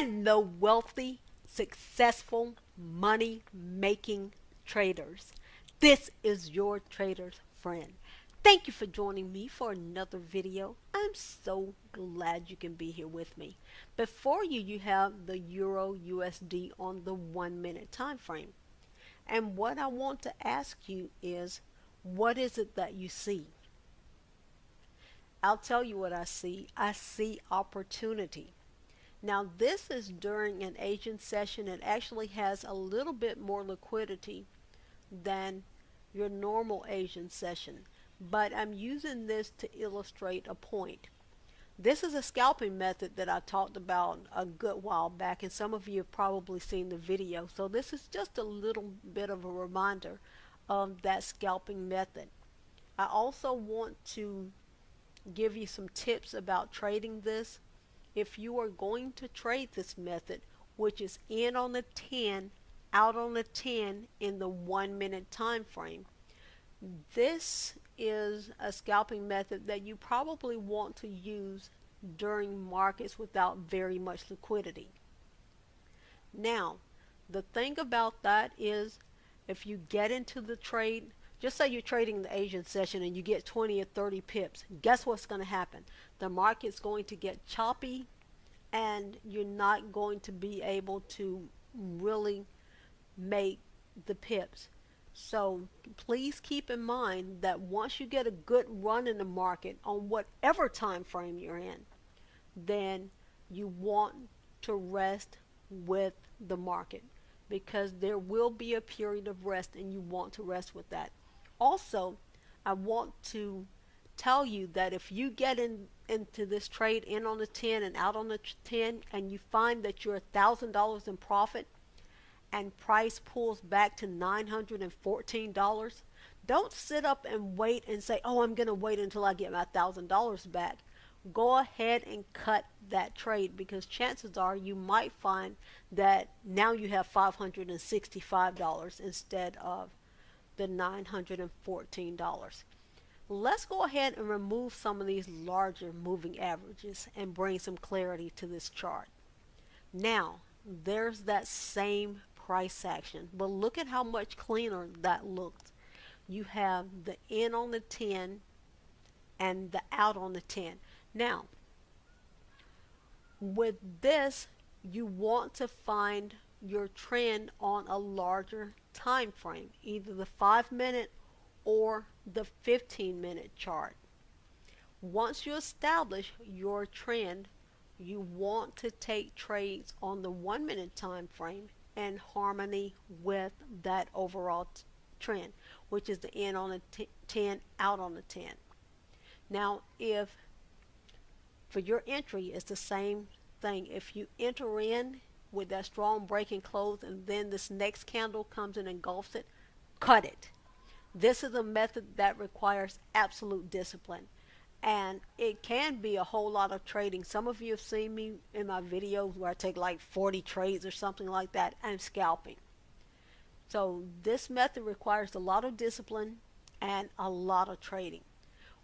Hello, wealthy, successful, money making traders. This is your trader's friend. Thank you for joining me for another video. I'm so glad you can be here with me. Before you, you have the Euro USD on the 1 minute time frame. And what I want to ask you is, what is it that you see? I'll tell you what I see. I see opportunity. Now this is during an Asian session. It actually has a little bit more liquidity than your normal Asian session, but I'm using this to illustrate a point. This is a scalping method that I talked about a good while back, and some of you have probably seen the video, so this is just a little bit of a reminder of that scalping method. I also want to give you some tips about trading this. If you are going to trade this method, which is in on the 10, out on the 10 in the 1 minute time frame, this is a scalping method that you probably want to use during markets without very much liquidity. Now, the thing about that is, if you get into the trade, just say you're trading the Asian session and you get 20 or 30 pips, guess what's going to happen? The market's going to get choppy and you're not going to be able to really make the pips. So please keep in mind that once you get a good run in the market on whatever time frame you're in, then you want to rest with the market, because there will be a period of rest and you want to rest with that. Also, I want to tell you that if you get into this trade in on the 10 and out on the 10 and you find that you're $1,000 in profit and price pulls back to $914, don't sit up and wait and say, oh, I'm going to wait until I get my $1,000 back. Go ahead and cut that trade, because chances are you might find that now you have $565 instead of the $914. Let's go ahead and remove some of these larger moving averages and bring some clarity to this chart. Now, there's that same price action, but look at how much cleaner that looked. You have the in on the 10 and the out on the 10. Now, with this, you want to find your trend on a larger time frame, either the 5-minute or the 15-minute chart. Once you establish your trend, you want to take trades on the 1 minute time frame in harmony with that overall trend, which is the in on the 10, out on the 10. Now, if for your entry, it's the same thing. If you enter in with that strong break and close and then this next candle comes and engulfs it, cut it. This is a method that requires absolute discipline, and it can be a whole lot of trading. Some of you have seen me in my videos where I take like 40 trades or something like that. I'm scalping. So this method requires a lot of discipline and a lot of trading.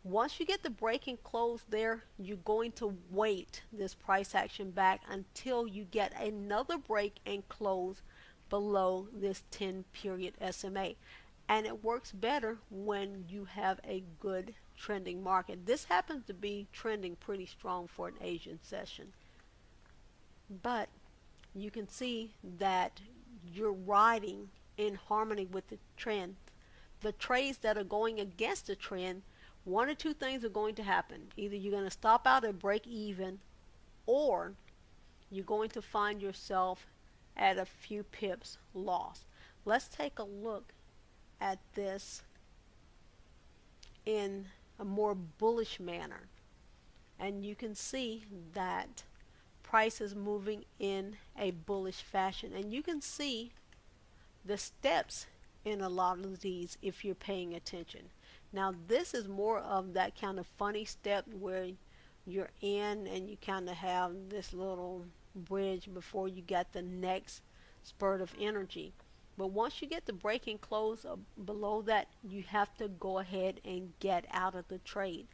Once you get the break and close there, you're going to wait this price action back until you get another break and close below this 10-period SMA. And it works better when you have a good trending market. This happens to be trending pretty strong for an Asian session. But you can see that you're riding in harmony with the trend. The trades that are going against the trend, one or two things are going to happen. Either you're going to stop out and break even, or you're going to find yourself at a few pips loss. Let's take a look at this in a more bullish manner, and you can see that price is moving in a bullish fashion, and you can see the steps in a lot of these if you're paying attention. Now this is more of that kind of funny step where you're in and you kind of have this little bridge before you get the next spurt of energy. But once you get the break and close below that, you have to go ahead and get out of the trade.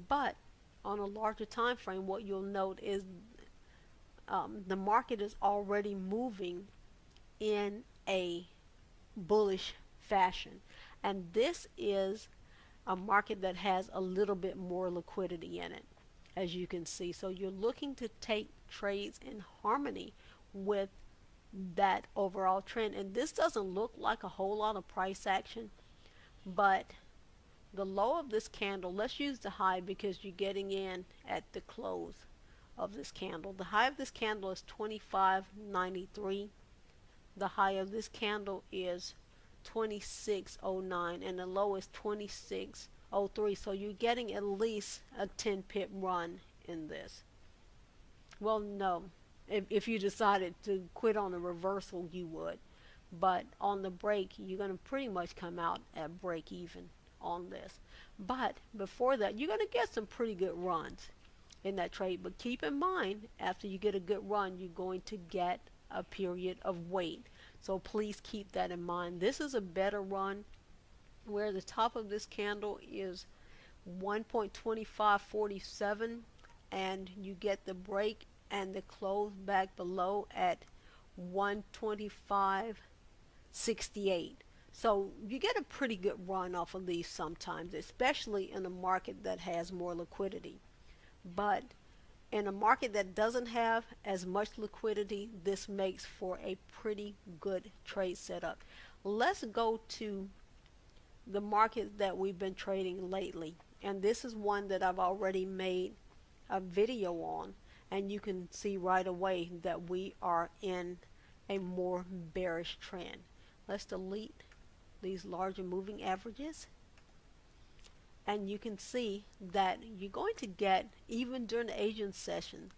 But on a larger time frame, what you'll note is the market is already moving in a bullish fashion. And this is a market that has a little bit more liquidity in it, as you can see. So you're looking to take trades in harmony with that overall trend. And this doesn't look like a whole lot of price action, but the low of this candle, let's use the high because you're getting in at the close of this candle. The high of this candle is 25.93. The high of this candle is 26.09 and the low is 26.03. So you're getting at least a 10 pip run in this. Well, no. If you decided to quit on a reversal, you would. But on the break, you're going to pretty much come out at break even on this. But before that, you're going to get some pretty good runs in that trade. But keep in mind, after you get a good run, you're going to get a period of wait. So please keep that in mind. This is a better run where the top of this candle is 1.2547 and you get the break and the close back below at 125.68. So you get a pretty good run off of these sometimes, especially in a market that has more liquidity. But in a market that doesn't have as much liquidity, this makes for a pretty good trade setup. Let's go to the market that we've been trading lately. And this is one that I've already made a video on. And you can see right away that we are in a more bearish trend. Let's delete these larger moving averages. And you can see that you're going to get, even during the Asian session,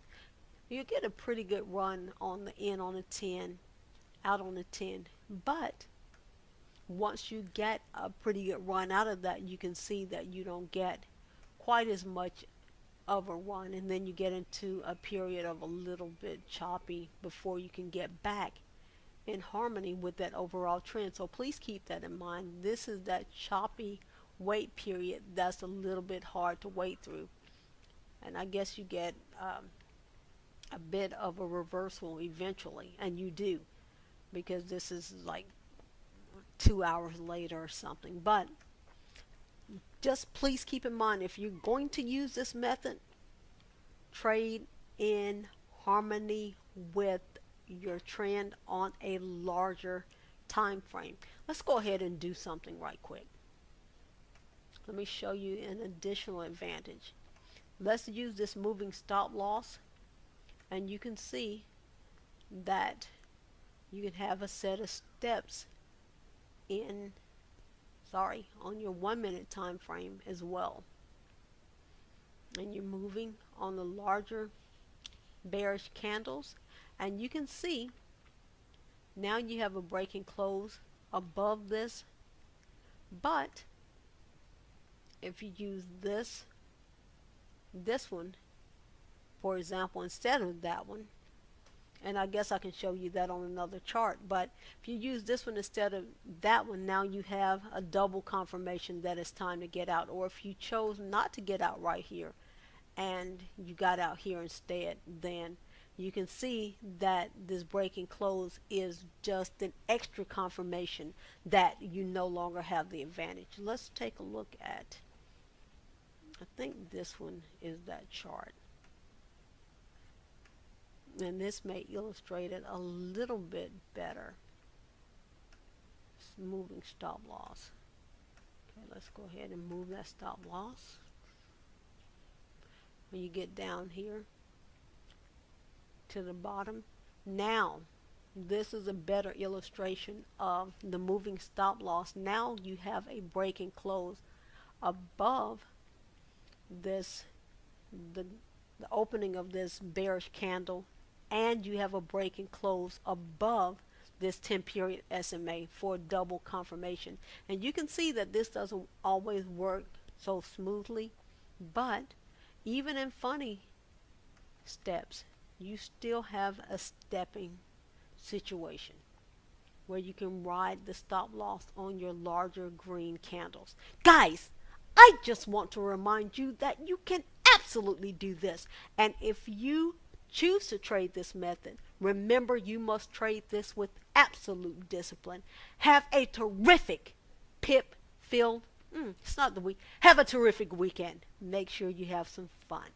you get a pretty good run on the in on a 10, out on a 10. But once you get a pretty good run out of that, you can see that you don't get quite as much of a run, and then you get into a period of a little bit choppy before you can get back in harmony with that overall trend. So please keep that in mind. This is that choppy wait period that's a little bit hard to wait through, and I guess you get a bit of a reversal eventually, and you do, because this is like 2 hours later or something. But just please keep in mind, if you're going to use this method, trade in harmony with your trend on a larger time frame. Let's go ahead and do something right quick. Let me show you an additional advantage. Let's use this moving stop loss, and you can see that you can have a set of steps on your 1 minute time frame as well. And you're moving on the larger bearish candles, and you can see now you have a break and close above this. But if you use this one, for example, instead of that one, and I guess I can show you that on another chart, but if you use this one instead of that one, now you have a double confirmation that it's time to get out. Or if you chose not to get out right here and you got out here instead, then you can see that this break and close is just an extra confirmation that you no longer have the advantage. Let's take a look at, I think this one is that chart. And this may illustrate it a little bit better. It's moving stop loss. Okay, let's go ahead and move that stop loss. When you get down here to the bottom, now this is a better illustration of the moving stop loss. Now you have a break and close above this, the opening of this bearish candle, and you have a break and close above this 10 period SMA for double confirmation. And you can see that this doesn't always work so smoothly, but even in funny steps, you still have a stepping situation where you can ride the stop loss on your larger green candles. Guys, I just want to remind you that you can absolutely do this. And if you choose to trade this method, remember you must trade this with absolute discipline. Have a terrific pip filled, it's not the week, have a terrific weekend. Make sure you have some fun.